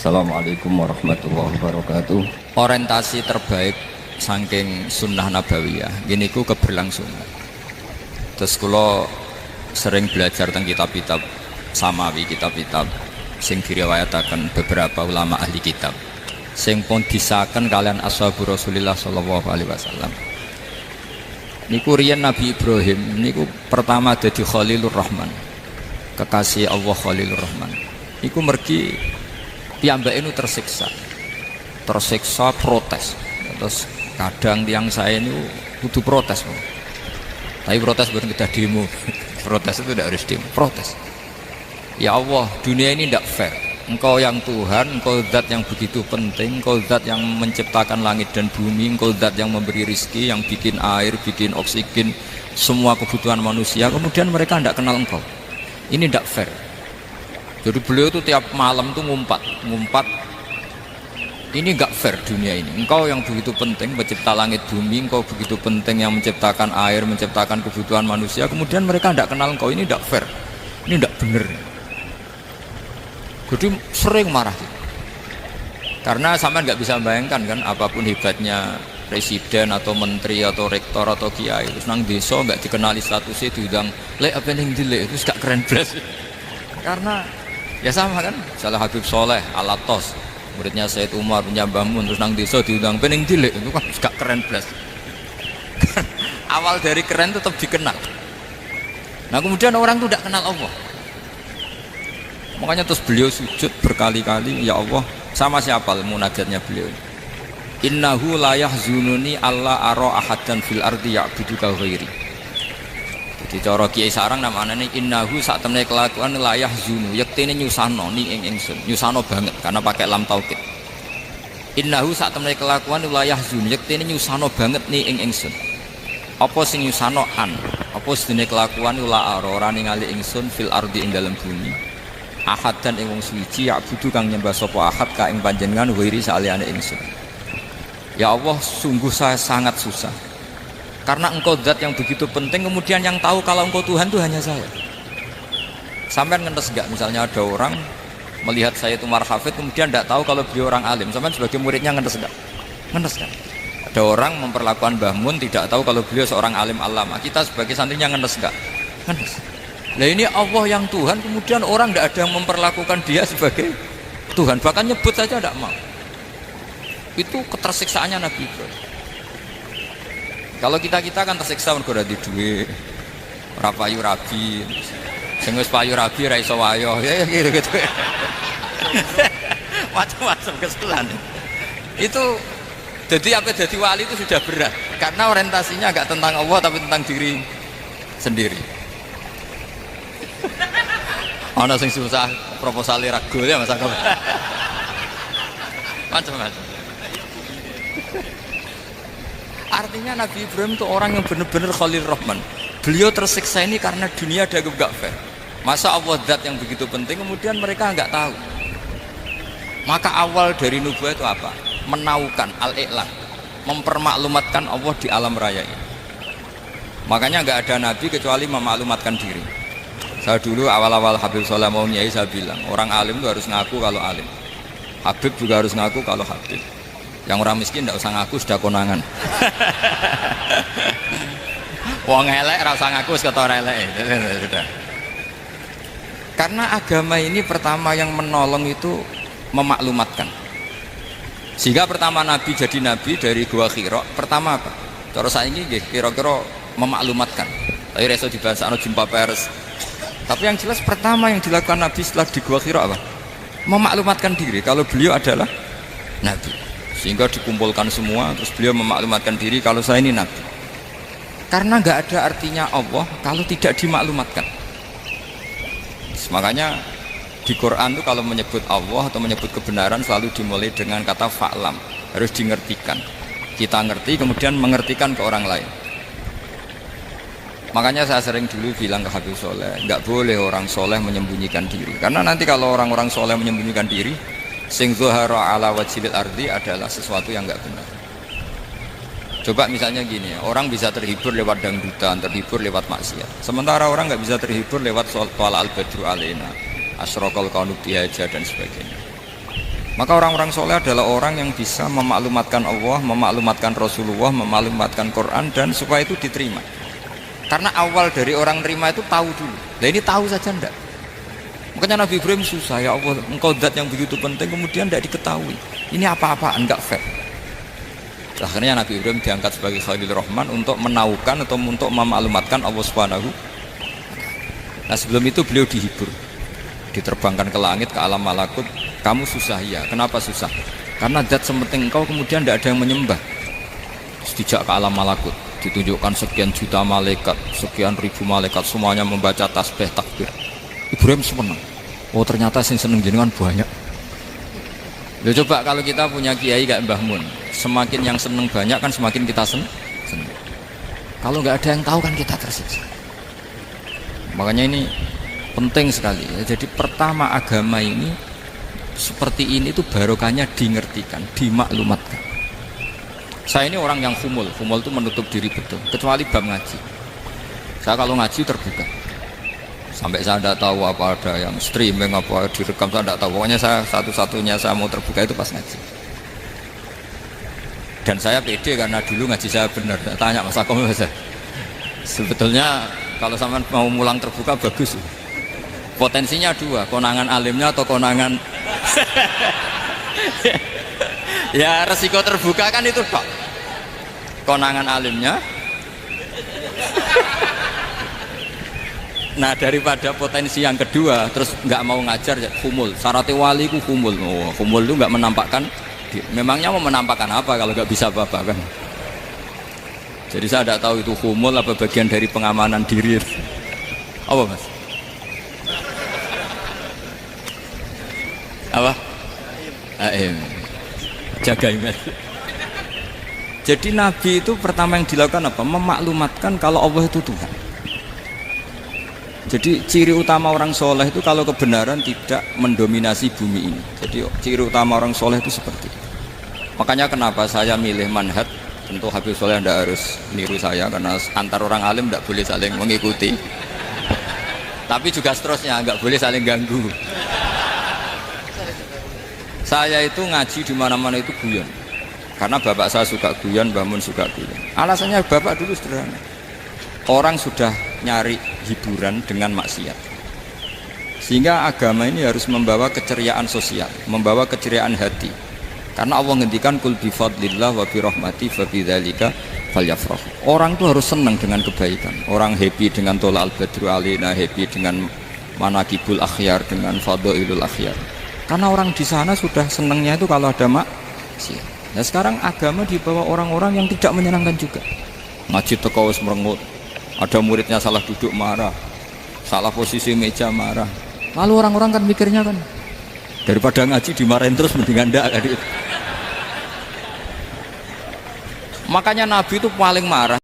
Assalamualaikum warahmatullahi wabarakatuh. Orientasi terbaik saking sunnah nabawiyah gini ku keberlangsungan. Terus kula sering belajar tentang kitab-kitab samawi, kitab-kitab sing diriwayataken beberapa ulama ahli kitab sing pun disaken kalian ashabu Rasulillah sallallahu alaihi wasallam. Niku riyen Nabi Ibrahim niku pertama dadi Khalilur Rahman, kekasih Allah Khalilur Rahman. Niku mergi piyambake nu tersiksa protes. Terus kadang tiang saya ini kudu protes, tapi protes bukan kita demo. Protes itu tidak harus demo, protes. Ya Allah, dunia ini tidak fair. Engkau yang Tuhan, Engkau zat yang begitu penting, Engkau zat yang menciptakan langit dan bumi, Engkau zat yang memberi rizki, yang bikin air, bikin oksigen, semua kebutuhan manusia. Kemudian mereka tidak kenal Engkau. Ini tidak fair. Jadi beliau itu tiap malam tuh ngumpat. Ini enggak fair dunia ini. Engkau yang begitu penting mencipta langit bumi, Engkau begitu penting yang menciptakan air, menciptakan kebutuhan manusia. Kemudian mereka tidak kenal Engkau. Ini enggak fair. Ini enggak benar. Jadi sering marah. Karena sampai nggak bisa bayangkan kan, apapun hebatnya presiden atau menteri atau rektor atau kiai, terus nang desa nggak dikenali statusnya, diundang lek apa yang dilek itu gak keren belas. Karena ya sama kan, salah Habib Soleh Alatos, muridnya Said Umar punya Mbah Mun, terus nang desa diundang pening dilek itu kan gak keren belas. Awal dari keren tetap dikenal. Nah kemudian orang itu tidak kenal Allah. Makanya terus beliau sujud berkali-kali, ya Allah, sama siapa munajatnya beliau? Innahu la yahzununi alla ara ahadan fil ardi ya'buduka ghairi. Jadi cara Kiai Sarang namanya ini innahu sak temene kelakuan la yahzunu, yektene nyusano ni ing ingsun, nyusano banget karena pakai lam taukid. Innahu sak temene kelakuan la yahzunu, yektene nyusano banget ni ing ingsun. Apa sing nyusano an? Apa sedene kelakuan la ora ningali ingsun fil ardi ing dalam bumi. Ahad dan ing wong suci ya budu kang nyembah sapa ahad ka ing panjenengan wiri saliyane ingsun. Ya Allah, sungguh saya sangat susah karena Engkau zat yang begitu penting, kemudian yang tahu kalau Engkau Tuhan itu hanya saya. Sampai ngentes gak misalnya ada orang melihat saya itu marhafid kemudian tidak tahu kalau beliau orang alim, sampai sebagai muridnya ngentes gak? Ngentes kan? Ada orang memperlakukan Mbah Mun tidak tahu kalau beliau seorang alim alama, kita sebagai santrinya ngentes gak? Ngentes. Nah ini Allah yang Tuhan, kemudian orang tidak ada yang memperlakukan dia sebagai Tuhan, bahkan nyebut saja tidak mau. Itu ketersiksaannya Nabi Ibrahim. Kalau kita kan tersiksa mergo ora duwe, ora payu rabi, sing wis payu rabi ra iso wayo, ya gitu. Macam-macam kesalahan. Itu jadi apa, jadi wali itu sudah berat karena orientasinya enggak tentang Allah tapi tentang diri sendiri. Ana sing susah proposal ragu ya Mas Akam. Macam-macam. Artinya Nabi Ibrahim itu orang yang benar-benar Khalil Rahman. Beliau tersiksa ini karena dunia dianggap gak fair. Masa Allah zat yang begitu penting kemudian mereka nggak tahu. Maka awal dari nubuah itu apa? Menaukan al-i'lan, mempermaklumatkan Allah di alam raya ini. Makanya nggak ada nabi kecuali memaklumatkan diri. Saya dulu awal-awal Habib Soleh mau nyai, saya bilang orang alim itu harus ngaku kalau alim. Habib juga harus ngaku kalau Habib. Yang orang miskin tidak usah ngaku, sudah konangan. Wong elek rasa ngaku seketor elek. Karena agama ini pertama yang menolong itu memaklumatkan. Sehingga pertama Nabi jadi Nabi dari Gua Hira, pertama apa? Cara saya ini kira-kira memaklumatkan. Tapi reso dibahas jumpa pers. Tapi yang jelas pertama yang dilakukan Nabi setelah di Gua Hira apa? Memaklumatkan diri kalau beliau adalah Nabi. Sehingga dikumpulkan semua, terus beliau memaklumatkan diri kalau saya ini Nabi. Karena nggak ada artinya Allah kalau tidak dimaklumatkan. Makanya di Quran itu kalau menyebut Allah atau menyebut kebenaran selalu dimulai dengan kata fa'lam, harus dingertikan. Kita ngerti kemudian mengertikan ke orang lain. Makanya saya sering dulu bilang ke Habib Soleh, nggak boleh orang soleh menyembunyikan diri. Karena nanti kalau orang-orang soleh menyembunyikan diri, sing zuhara ala wajhil ardi adalah sesuatu yang nggak benar. Coba misalnya gini, orang bisa terhibur lewat dangdutan, terhibur lewat maksiat. Sementara orang nggak bisa terhibur lewat soal al-badru alaina, asyraqal kaunu bihaja dan sebagainya. Maka orang-orang soleh adalah orang yang bisa memaklumatkan Allah, memaklumatkan Rasulullah, memaklumatkan Quran, dan supaya itu diterima. Karena awal dari orang terima itu tahu dulu. Nah ini tahu saja enggak. Makanya Nabi Ibrahim susah, ya Allah, engkau zat yang begitu penting kemudian tidak diketahui. Ini apa-apaan, enggak fair. Akhirnya Nabi Ibrahim diangkat sebagai Khalilur Rahman untuk menaukan atau untuk memaklumatkan Allah Subhanahu. Nah sebelum itu beliau dihibur, diterbangkan ke langit, ke alam malakut. Kamu susah ya, kenapa susah? Karena zat sementing engkau kemudian tidak ada yang menyembah. Terus dijak ke alam malakut, ditunjukkan sekian juta malaikat, sekian ribu malaikat, semuanya membaca tasbih takbir. Ibrahim senang. Oh ternyata sing seneng jenengan banyak. Loh, coba kalau kita punya kiai kayak Mbah Mun, semakin yang seneng banyak kan semakin kita seneng. Kalau nggak ada yang tahu kan kita tersiksa. Makanya ini penting sekali ya. Jadi pertama agama ini seperti ini tuh barokahnya dingertikan, dimaklumatkan. Saya ini orang yang humul itu menutup diri betul, kecuali bab ngaji. Saya kalau ngaji terbuka, sampai saya tidak tahu apa ada yang streaming apa direkam, saya tidak tahu. Pokoknya saya satu-satunya saya mau terbuka itu pas ngaji. Dan saya pede karena dulu ngaji saya benar. Tanya Mas Akom, sebetulnya kalau sama mau mulang terbuka bagus. Potensinya dua, konangan alimnya atau konangan. Ya resiko terbuka kan itu Pak. Konangan alimnya. Nah daripada potensi yang kedua terus nggak mau ngajar ya humul. Syaratnya wali ku humul. Oh, humul itu nggak menampakkan. Memangnya mau menampakkan apa kalau nggak bisa apa-apa kan? Jadi saya tidak tahu itu humul apa bagian dari pengamanan diri. Apa Mas? Apa? Jaga iman. Jadi Nabi itu pertama yang dilakukan apa? Memaklumatkan kalau Allah itu Tuhan. Jadi ciri utama orang soleh itu kalau kebenaran tidak mendominasi bumi ini. Jadi ciri utama orang soleh itu seperti itu. Makanya kenapa saya milih manhaj. Tentu Habib Soleh tidak harus niru saya karena antar orang alim tidak boleh saling mengikuti. Tapi juga seterusnya nggak boleh saling ganggu. Saya itu ngaji di mana-mana itu guyon. Karena bapak saya suka guyon, Mbah Mun suka guyon. Alasannya bapak dulu sederhana. Orang sudah nyari hiburan dengan maksiat. Sehingga agama ini harus membawa keceriaan sosial, membawa keceriaan hati. Karena Allah ngendikan kul bi fadlillah wa bi rahmati fa bidzalika falyafrah. Orang itu harus senang dengan kebaikan. Orang happy dengan tolak al-badru alina, happy dengan manaqibul akhyar, dengan fadhailul akhyar. Karena orang di sana sudah senangnya itu kalau ada maksiat. Nah sekarang agama dibawa orang-orang yang tidak menyenangkan juga. Ngaji teko wis merengut. Ada muridnya salah duduk marah, salah posisi meja marah. Lalu orang-orang kan mikirnya kan daripada ngaji dimarahin terus mendingan ndak kan. Makanya Nabi itu paling marah